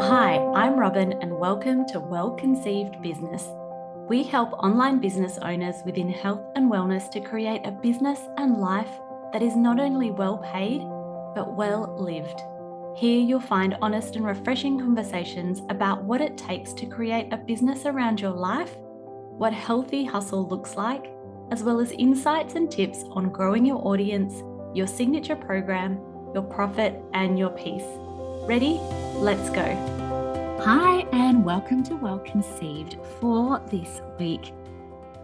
Hi, I'm Robin, and welcome to Well Conceived Business. We help online business owners within health and wellness to create a business and life that is not only well paid, but well lived. Here you'll find honest and refreshing conversations about what it takes to create a business around your life, what healthy hustle looks like, as well as insights and tips on growing your audience, your signature program, your profit, and your peace. Ready? Let's go. Hi, and welcome to Well Conceived for this week.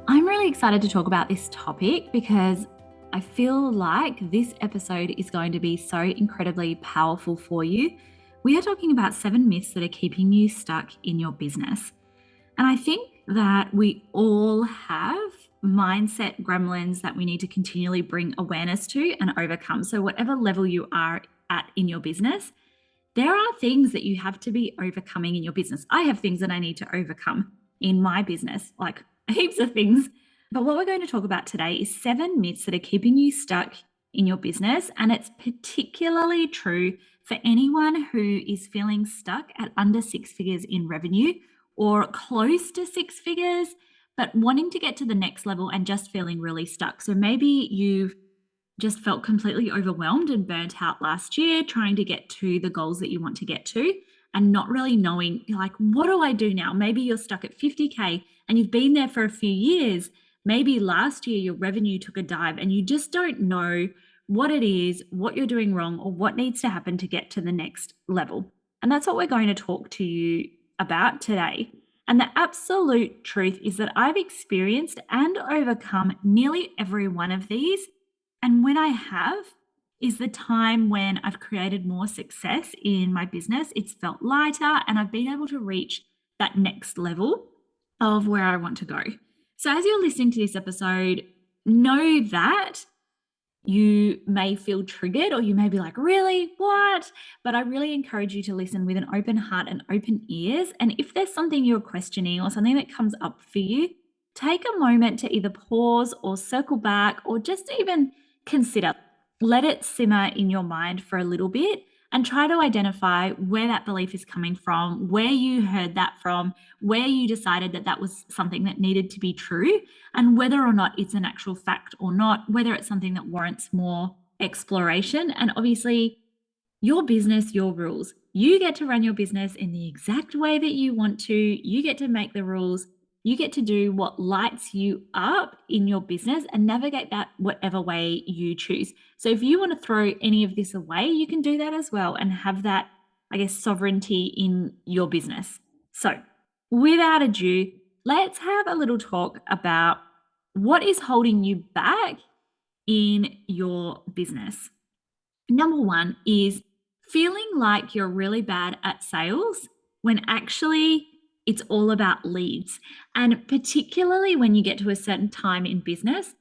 I'm really excited to talk about this topic because I feel like this episode is going to be so incredibly powerful for you. We are talking about 7 myths that are keeping you stuck in your business. And I think that we all have mindset gremlins that we need to continually bring awareness to and overcome. So whatever level you are at in your business, there are things that you have to be overcoming in your business. I have things that I need to overcome in my business, like heaps of things. But what we're going to talk about today is 7 myths that are keeping you stuck in your business. And it's particularly true for anyone who is feeling stuck at under 6 figures in revenue or close to 6 figures, but wanting to get to the next level and just feeling really stuck. So maybe you've just felt completely overwhelmed and burnt out last year trying to get to the goals that you want to get to and not really knowing, you're like, what do I do now? Maybe you're stuck at 50K and you've been there for a few years. Maybe last year your revenue took a dive and you just don't know what it is, what you're doing wrong, or what needs to happen to get to the next level. And that's what we're going to talk to you about today. And the absolute truth is that I've experienced and overcome nearly every one of these. And when I have, is the time when I've created more success in my business. It's felt lighter and I've been able to reach that next level of where I want to go. So as you're listening to this episode, know that you may feel triggered or you may be like, really? What? But I really encourage you to listen with an open heart and open ears. And if there's something you're questioning or something that comes up for you, take a moment to either pause or circle back or just even consider. Let it simmer in your mind for a little bit and try to identify where that belief is coming from, where you heard that from, where you decided that that was something that needed to be true, and whether or not it's an actual fact or not, whether it's something that warrants more exploration. And obviously, your business, your rules. You get to run your business in the exact way that you want to. You get to make the rules. You get to do what lights you up in your business and navigate that whatever way you choose. So if you want to throw any of this away, you can do that as well and have that, sovereignty in your business. So without ado, let's have a little talk about what is holding you back in your business. Number 1 is feeling like you're really bad at sales when actually it's all about leads. And particularly when you get to a certain time in business,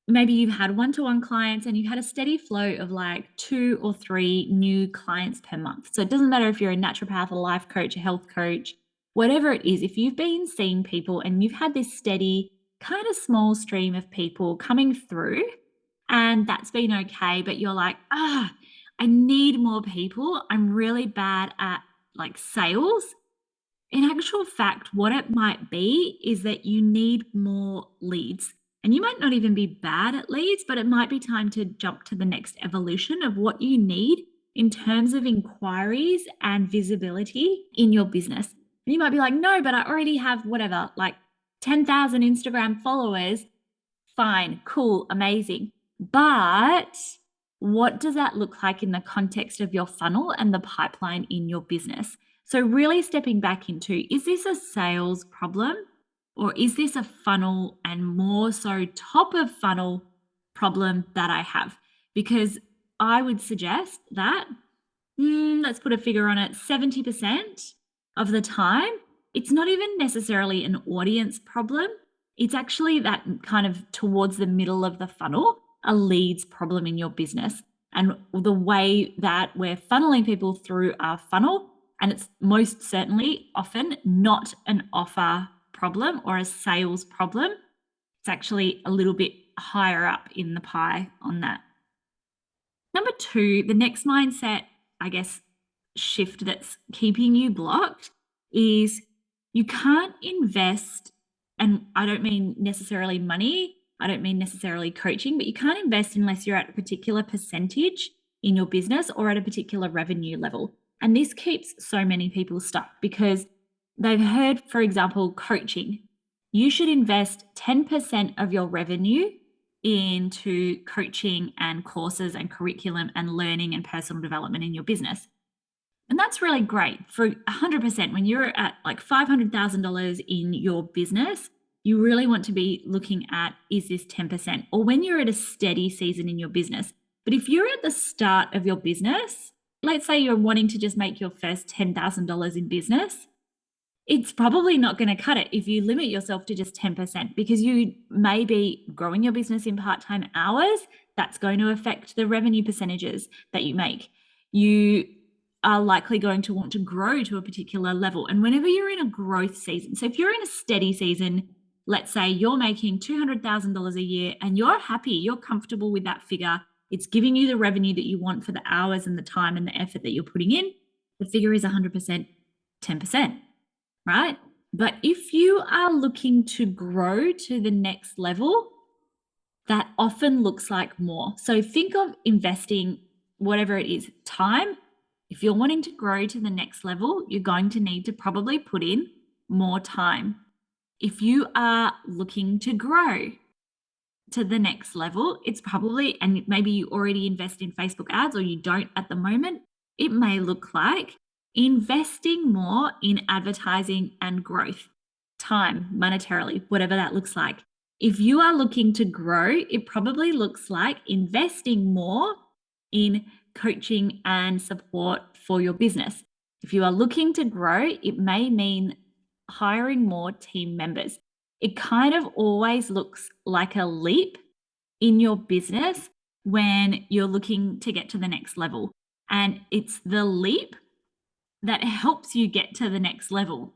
maybe you've had one-to-one clients and you've had a steady flow of like 2 or 3 new clients per month. So it doesn't matter if you're a naturopath, a life coach, a health coach, whatever it is, if you've been seeing people and you've had this steady kind of small stream of people coming through and that's been okay, but you're like, I need more people. I'm really bad at sales. In actual fact, what it might be is that you need more leads. And you might not even be bad at leads, but it might be time to jump to the next evolution of what you need in terms of inquiries and visibility in your business. And you might be like, no, but I already have whatever, 10,000 Instagram followers. Fine, cool, amazing. But what does that look like in the context of your funnel and the pipeline in your business? So really stepping back into, is this a sales problem or is this a funnel and more so top of funnel problem that I have? Because I would suggest that, let's put a figure on it, 70% of the time, it's not even necessarily an audience problem. It's actually that kind of towards the middle of the funnel, a leads problem in your business. And the way that we're funneling people through our funnel, and it's most certainly often not an offer problem or a sales problem. It's actually a little bit higher up in the pie on that. Number 2, the next mindset, shift that's keeping you blocked is you can't invest, and I don't mean necessarily money, I don't mean necessarily coaching, but you can't invest unless you're at a particular percentage in your business or at a particular revenue level. And this keeps so many people stuck because they've heard, for example, coaching. You should invest 10% of your revenue into coaching and courses and curriculum and learning and personal development in your business. And that's really great for 100%. When you're at like $500,000 in your business, you really want to be looking at, is this 10%? Or when you're at a steady season in your business. But if you're at the start of your business, let's say you're wanting to just make your first $10,000 in business, it's probably not going to cut it if you limit yourself to just 10% because you may be growing your business in part-time hours. That's going to affect the revenue percentages that you make. You are likely going to want to grow to a particular level. And whenever you're in a growth season, so if you're in a steady season, let's say you're making $200,000 a year and you're happy, you're comfortable with that figure, it's giving you the revenue that you want for the hours and the time and the effort that you're putting in, the figure is 100% 10%. Right? But if you are looking to grow to the next level, that often looks like more. So think of investing whatever it is, time. If you're wanting to grow to the next level, you're going to need to probably put in more time. If you are looking to grow to the next level, it's probably, and maybe you already invest in Facebook ads or you don't at the moment, it may look like investing more in advertising and growth, time, monetarily, whatever that looks like. If you are looking to grow, it probably looks like investing more in coaching and support for your business. If you are looking to grow, it may mean hiring more team members. It kind of always looks like a leap in your business when you're looking to get to the next level. And it's the leap that helps you get to the next level,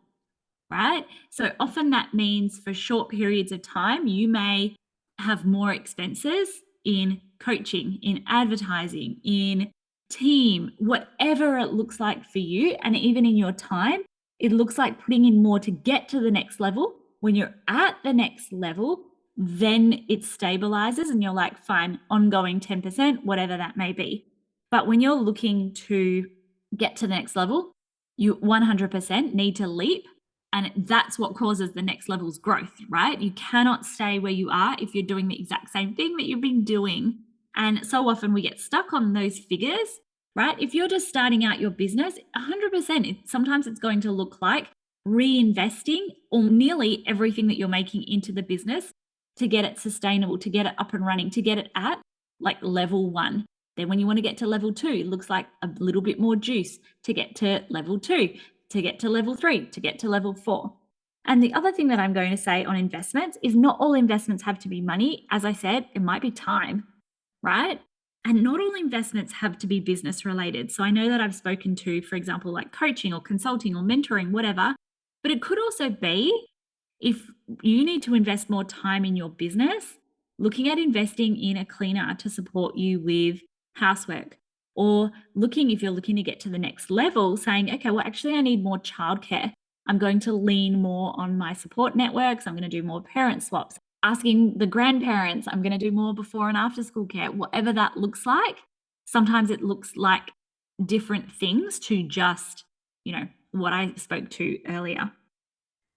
right? So often that means for short periods of time, you may have more expenses in coaching, in advertising, in team, whatever it looks like for you. And even in your time, it looks like putting in more to get to the next level. When you're at the next level, then it stabilizes and you're like, fine, ongoing 10%, whatever that may be. But when you're looking to get to the next level, you 100% need to leap. And that's what causes the next level's growth, right? You cannot stay where you are if you're doing the exact same thing that you've been doing. And so often we get stuck on those figures, right? If you're just starting out your business, 100%, sometimes it's going to look like reinvesting or nearly everything that you're making into the business to get it sustainable, to get it up and running, to get it at like level 1. Then when you want to get to level 2, it looks like a little bit more juice to get to level 2, to get to level 3, to get to level 4. And the other thing that I'm going to say on investments is not all investments have to be money. As I said, it might be time, right? And not all investments have to be business related. So I know that I've spoken to, for example, like coaching or consulting or mentoring, whatever, but it could also be if you need to invest more time in your business, looking at investing in a cleaner to support you with housework, or if you're looking to get to the next level, saying, okay, well, actually, I need more childcare. I'm going to lean more on my support networks. I'm going to do more parent swaps, asking the grandparents. I'm going to do more before and after school care, whatever that looks like. Sometimes it looks like different things to just, what I spoke to earlier.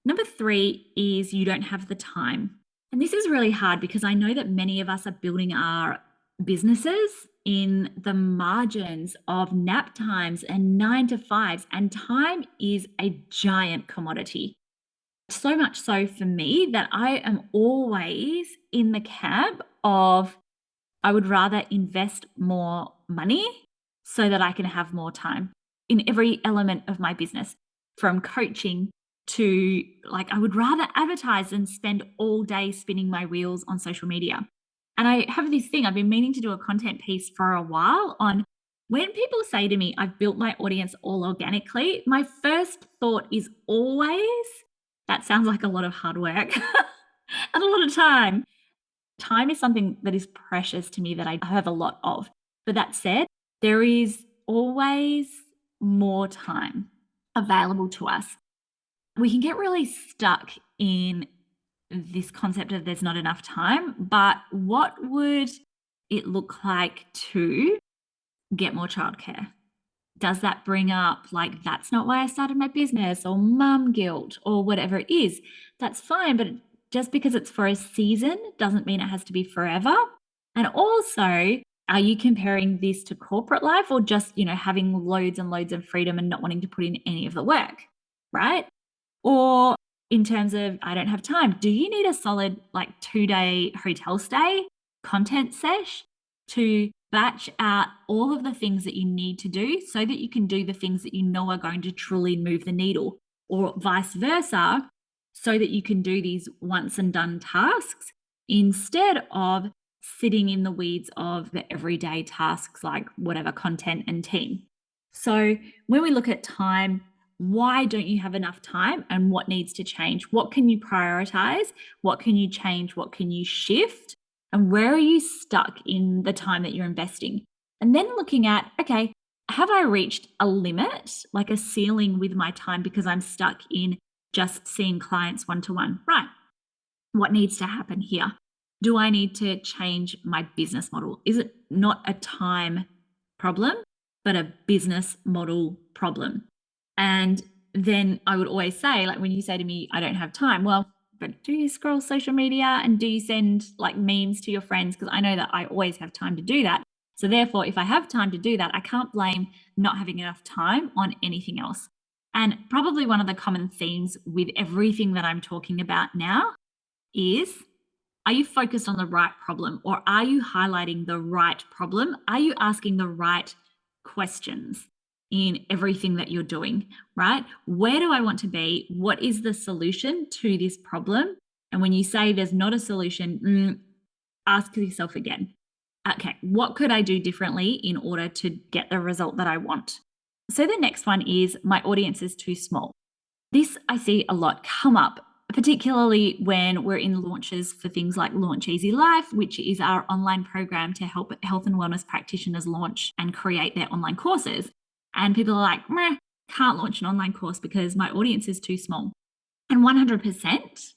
Number 3 is you don't have the time. And this is really hard because I know that many of us are building our businesses in the margins of nap times and 9 to 5s, and time is a giant commodity. So much so for me that I am always in the camp of I would rather invest more money so that I can have more time in every element of my business, from coaching to I would rather advertise than spend all day spinning my wheels on social media. And I have this thing, I've been meaning to do a content piece for a while on when people say to me, I've built my audience all organically, my first thought is always, that sounds like a lot of hard work and a lot of time. Time is something that is precious to me that I have a lot of. But that said, there is always more time available to us. We can get really stuck in this concept of there's not enough time, but what would it look like to get more childcare? Does that bring up like, that's not why I started my business, or mum guilt, or whatever it is? That's fine, but just because it's for a season doesn't mean it has to be forever. And also, are you comparing this to corporate life, or just, having loads and loads of freedom and not wanting to put in any of the work, right? Or in terms of, I don't have time, do you need a solid 2-day hotel stay, content sesh, to batch out all of the things that you need to do so that you can do the things that you know are going to truly move the needle, or vice versa, so that you can do these once and done tasks instead of sitting in the weeds of the everyday tasks like whatever content and team. So when we look at time, why don't you have enough time and what needs to change? What can you prioritize? What can you change? What can you shift? And where are you stuck in the time that you're investing? And then looking at, okay, have I reached a limit, like a ceiling with my time because I'm stuck in just seeing clients one-to-one? Right. What needs to happen here? Do I need to change my business model? Is it not a time problem, but a business model problem? And then I would always say, like, when you say to me, I don't have time, well, but do you scroll social media and do you send like memes to your friends? Because I know that I always have time to do that. So therefore, if I have time to do that, I can't blame not having enough time on anything else. And probably one of the common themes with everything that I'm talking about now is, are you focused on the right problem, or are you highlighting the right problem? Are you asking the right questions in everything that you're doing, right? Where do I want to be? What is the solution to this problem? And when you say there's not a solution, ask yourself again, okay, what could I do differently in order to get the result that I want? So the next one is, my audience is too small. This I see a lot come up, particularly when we're in launches for things like Launch Easy Life, which is our online program to help health and wellness practitioners launch and create their online courses. And people are like, meh, can't launch an online course because my audience is too small. And 100%,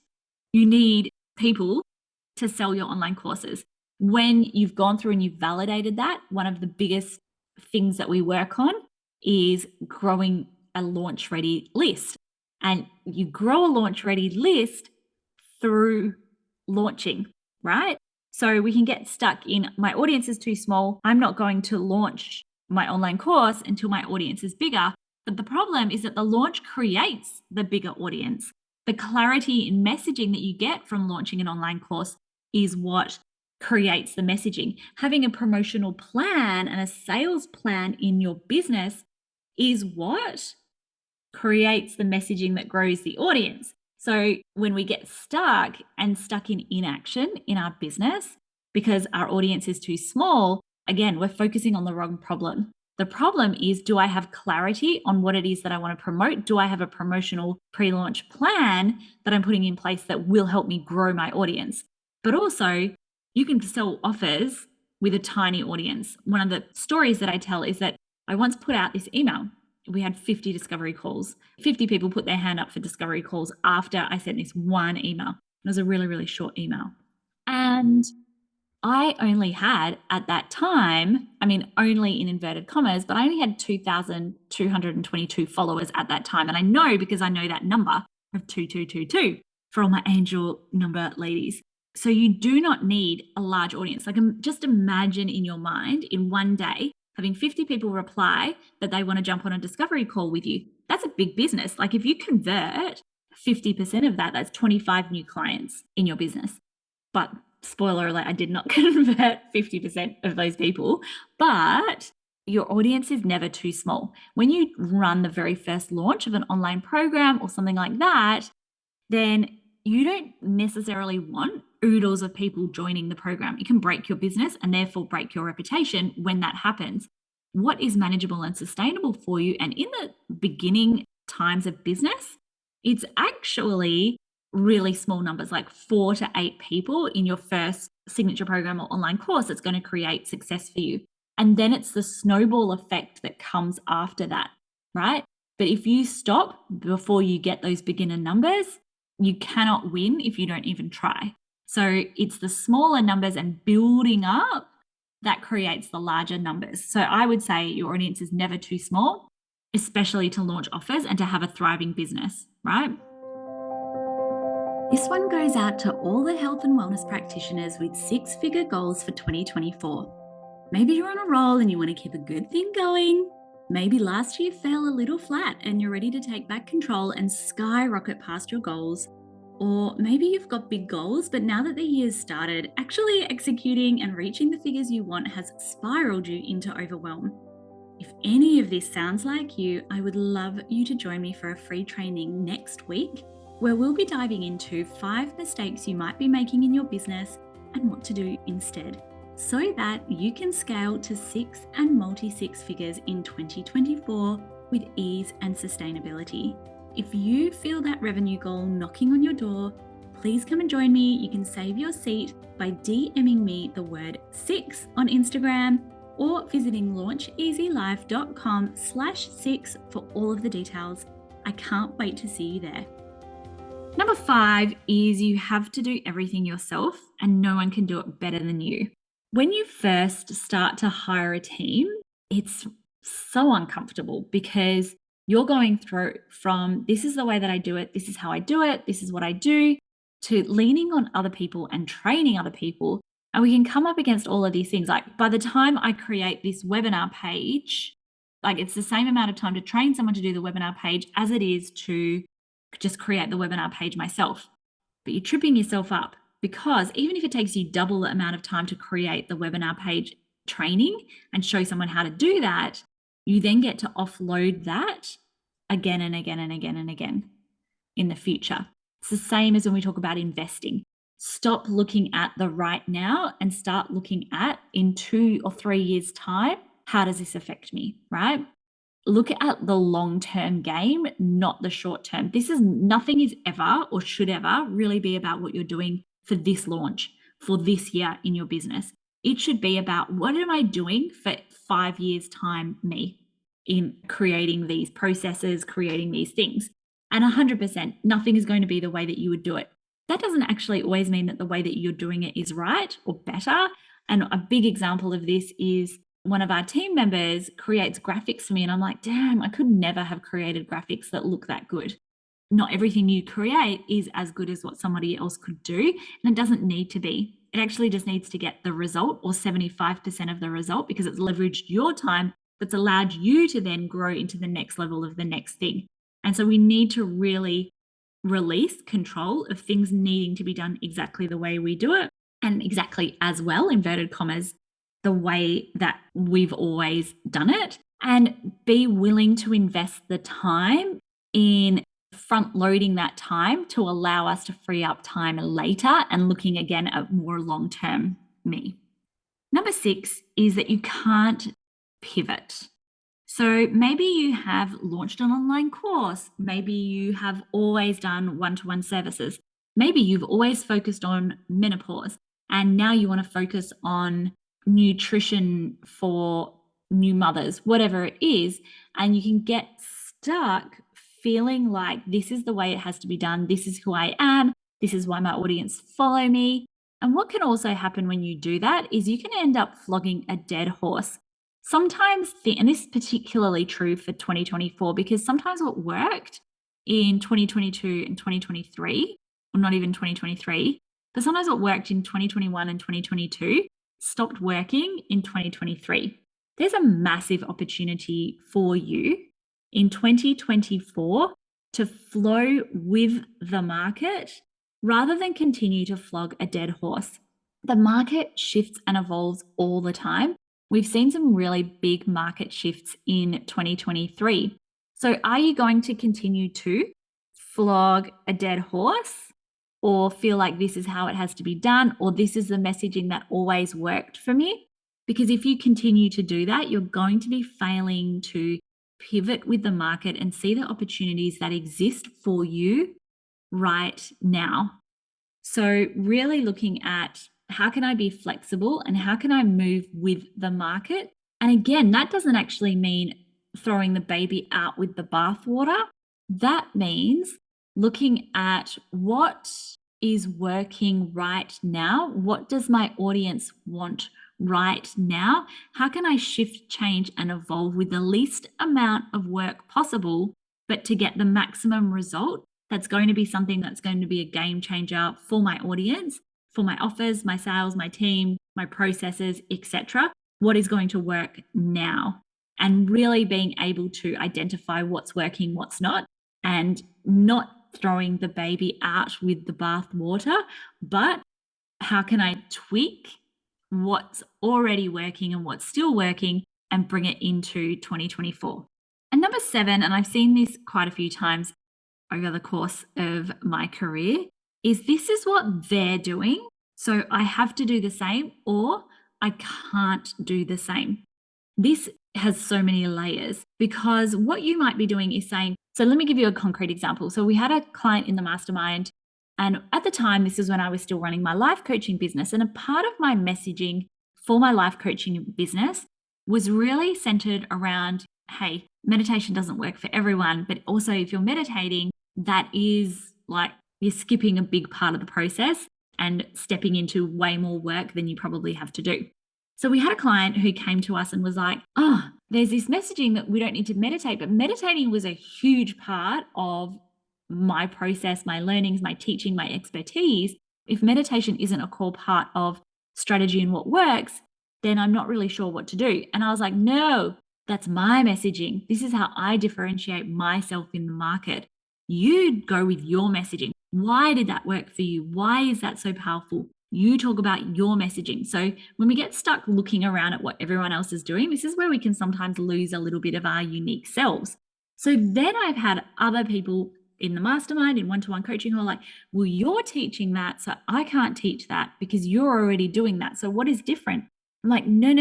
you need people to sell your online courses. When you've gone through and you've validated that, one of the biggest things that we work on is growing a launch ready list. And you grow a launch ready list through launching, right? So we can get stuck in, my audience is too small, I'm not going to launch my online course until my audience is bigger. But the problem is that the launch creates the bigger audience. The clarity in messaging that you get from launching an online course is what creates the messaging. Having a promotional plan and a sales plan in your business is what creates the messaging that grows the audience. So when we get stuck in inaction in our business because our audience is too small, again, we're focusing on the wrong problem. The problem is, do I have clarity on what it is that I want to promote? Do I have a promotional pre-launch plan that I'm putting in place that will help me grow my audience? But also, you can sell offers with a tiny audience. One of the stories that I tell is that I once put out this email. We had 50 discovery calls. 50 people put their hand up for discovery calls after I sent this one email. It was a really, really short email. And I only had at that time, only in inverted commas, but I only had 2,222 followers at that time. And I know because I know that number of 2222 for all my angel number ladies. So you do not need a large audience. Like, just imagine in your mind in one day having 50 people reply that they want to jump on a discovery call with you. That's a big business. Like, if you convert 50% of that, that's 25 new clients in your business. But spoiler alert, I did not convert 50% of those people, but your audience is never too small. When you run the very first launch of an online program or something like that, then you don't necessarily want oodles of people joining the program. It can break your business and therefore break your reputation when that happens. What is manageable and sustainable for you? And in the beginning times of business, it's actually really small numbers, like 4 to 8 people in your first signature program or online course that's going to create success for you. And then it's the snowball effect that comes after that. right? But if you stop before you get those beginner numbers, you cannot win if you don't even try. So it's the smaller numbers and building up that creates the larger numbers. So I would say your audience is never too small, especially to launch offers and to have a thriving business, right? This one goes out to all the health and wellness practitioners with six-figure goals for 2024. Maybe you're on a roll and you want to keep a good thing going. Maybe last year fell a little flat and you're ready to take back control and skyrocket past your goals. Or maybe you've got big goals, but now that the year's started, actually executing and reaching the figures you want has spiraled you into overwhelm. If any of this sounds like you, I would love you to join me for a free training next week, where we'll be diving into 5 mistakes you might be making in your business and what to do instead, so that you can scale to 6 and multi-six figures in 2024 with ease and sustainability. If you feel that revenue goal knocking on your door, please come and join me. You can save your seat by DMing me the word 6 on Instagram or visiting launcheasylife.com/6 for all of the details. I can't wait to see you there. Number 5 is you have to do everything yourself and no one can do it better than you. When you first start to hire a team, it's so uncomfortable because you're going through from this is the way that I do it, this is how I do it, this is what I do, to leaning on other people and training other people. And we can come up against all of these things. Like by the time I create this webinar page, like it's the same amount of time to train someone to do the webinar page as it is to just create the webinar page myself. But you're tripping yourself up because even if it takes you double the amount of time to create the webinar page training and show someone how to do that, you then get to offload that again and again and again and again in the future. It's the same as when we talk about investing. Stop looking at the right now and start looking at in 2 or 3 years' time, how does this affect me, right? Look at the long-term game, not the short term. Nothing is ever or should ever really be about what you're doing for this launch, for this year in your business. It should be about what am I doing for 5 years' time, me, in creating these processes, creating these things. And 100%, nothing is going to be the way that you would do it. That doesn't actually always mean that the way that you're doing it is right or better. And a big example of this is one of our team members creates graphics for me and I'm like, damn, I could never have created graphics that look that good. Not everything you create is as good as what somebody else could do, and it doesn't need to be. It actually just needs to get the result or 75% of the result because it's leveraged your time that's allowed you to then grow into the next level of the next thing. And so we need to really release control of things needing to be done exactly the way we do it and exactly as well, inverted commas, the way that we've always done it, and be willing to invest the time in front loading that time to allow us to free up time later and looking again at more long-term me. Number 6 is that you can't pivot. So maybe you have launched an online course. Maybe you have always done one-to-one services. Maybe you've always focused on menopause and now you want to focus on nutrition for new mothers, whatever it is, and you can get stuck feeling like this is the way it has to be done. This is who I am. This is why my audience follow me. And what can also happen when you do that is you can end up flogging a dead horse. Sometimes, and this is particularly true for 2024, because sometimes what worked in 2022 and 2023, or not even 2023, but sometimes what worked in 2021 and 2022 stopped working in 2023. There's a massive opportunity for you in 2024 to flow with the market rather than continue to flog a dead horse. The market shifts and evolves all the time. We've seen some really big market shifts in 2023. So are you going to continue to flog a dead horse or feel like this is how it has to be done, or this is the messaging that always worked for me? Because if you continue to do that, you're going to be failing to pivot with the market and see the opportunities that exist for you right now. So really looking at how can I be flexible and how can I move with the market? And again, that doesn't actually mean throwing the baby out with the bathwater. That means looking at what is working right now. What does my audience want right now? How can I shift, change, and evolve with the least amount of work possible, but to get the maximum result? That's going to be something that's going to be a game changer for my audience, for my offers, my sales, my team, my processes, etc. What is going to work now? And really being able to identify what's working, what's not, and not throwing the baby out with the bath water, but how can I tweak what's already working and what's still working and bring it into 2024. And number 7, and I've seen this quite a few times over the course of my career, is this is what they're doing, so I have to do the same, or I can't do the same. This has so many layers, because what you might be doing is saying, so let me give you a concrete example. So we had a client in the mastermind, and at the time, this is when I was still running my life coaching business. And a part of my messaging for my life coaching business was really centered around, hey, meditation doesn't work for everyone, but also if you're meditating, that is like you're skipping a big part of the process and stepping into way more work than you probably have to do. So we had a client who came to us and was like, oh, there's this messaging that we don't need to meditate, but meditating was a huge part of my process, my learnings, my teaching, my expertise. If meditation isn't a core part of strategy and what works, then I'm not really sure what to do. And I was like, no, that's my messaging. This is how I differentiate myself in the market. You go with your messaging. Why did that work for you? Why is that so powerful? You talk about your messaging. So when we get stuck looking around at what everyone else is doing, this is where we can sometimes lose a little bit of our unique selves. So then I've had other people in the mastermind, in one-to-one coaching, who are like, well, you're teaching that, so I can't teach that because you're already doing that. So what is different? I'm like, no.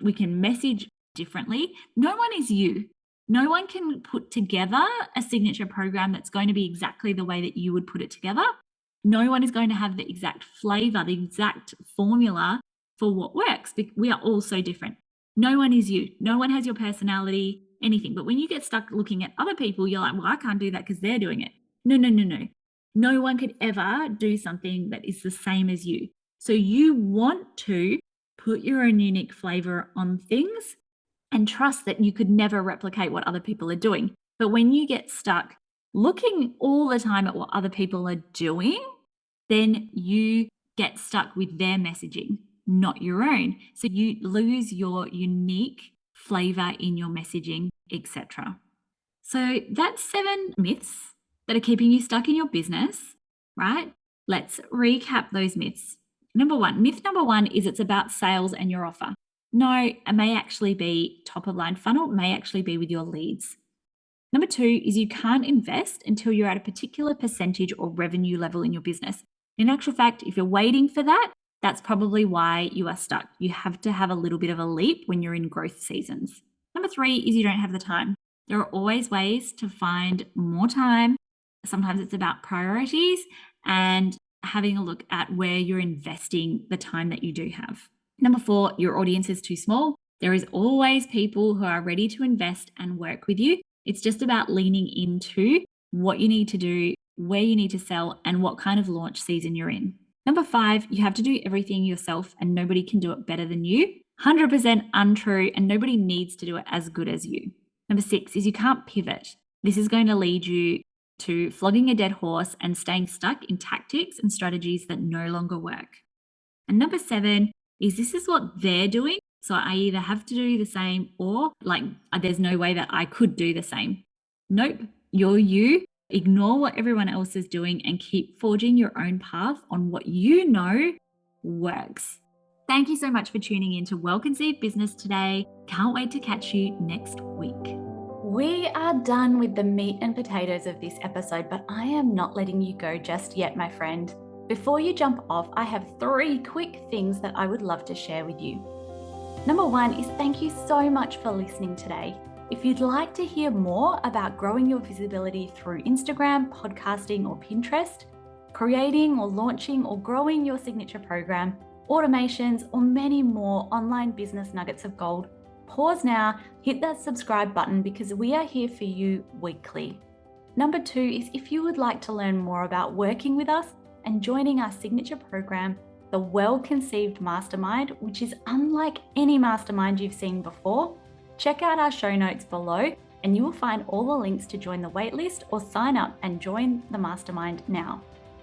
We can message differently. No one is you. No one can put together a signature program that's going to be exactly the way that you would put it together. No one is going to have the exact flavor, the exact formula for what works. We are all so different. No one is you. No one has your personality, anything. But when you get stuck looking at other people, you're like, well, I can't do that because they're doing it. No. No one could ever do something that is the same as you. So you want to put your own unique flavor on things and trust that you could never replicate what other people are doing. But when you get stuck looking all the time at what other people are doing, then you get stuck with their messaging, not your own. So you lose your unique flavor in your messaging, etc. So that's 7 myths that are keeping you stuck in your business, right? Let's recap those myths. Myth number one is it's about sales and your offer. No, it may actually be top of line funnel, may actually be with your leads. Number 2 is you can't invest until you're at a particular percentage or revenue level in your business. In actual fact, if you're waiting for that, that's probably why you are stuck. You have to have a little bit of a leap when you're in growth seasons. Number 3 is you don't have the time. There are always ways to find more time. Sometimes it's about priorities and having a look at where you're investing the time that you do have. Number 4, your audience is too small. There is always people who are ready to invest and work with you. It's just about leaning into what you need to do, where you need to sell, and what kind of launch season you're in. Number 5, you have to do everything yourself and nobody can do it better than you. 100% untrue, and nobody needs to do it as good as you. Number 6 is you can't pivot. This is going to lead you to flogging a dead horse and staying stuck in tactics and strategies that no longer work. And number 7 is this is what they're doing. So I either have to do the same or there's no way that I could do the same. Nope, you're you. Ignore what everyone else is doing and keep forging your own path on what you know works. Thank you so much for tuning in to Well Conceived Business today. Can't wait to catch you next week. We are done with the meat and potatoes of this episode, but I am not letting you go just yet, my friend. Before you jump off, I have 3 quick things that I would love to share with you. Number 1 is thank you so much for listening today. If you'd like to hear more about growing your visibility through Instagram, podcasting, or Pinterest, creating or launching or growing your signature program, automations, or many more online business nuggets of gold, Pause now, hit that subscribe button because we are here for you weekly. Number 2 is if you would like to learn more about working with us and joining our signature program, the Well Conceived Mastermind, which is unlike any mastermind you've seen before, check out our show notes below and you will find all the links to join the waitlist or sign up and join the mastermind now.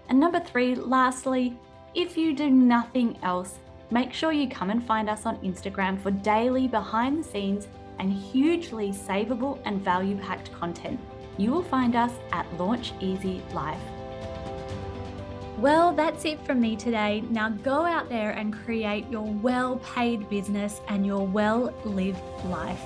And number 3, lastly, if you do nothing else, make sure you come and find us on Instagram for daily behind the scenes and hugely savable and value-packed content. You will find us at Launch Easy Life. Well, that's it from me today. Now go out there and create your well-paid business and your well-lived life.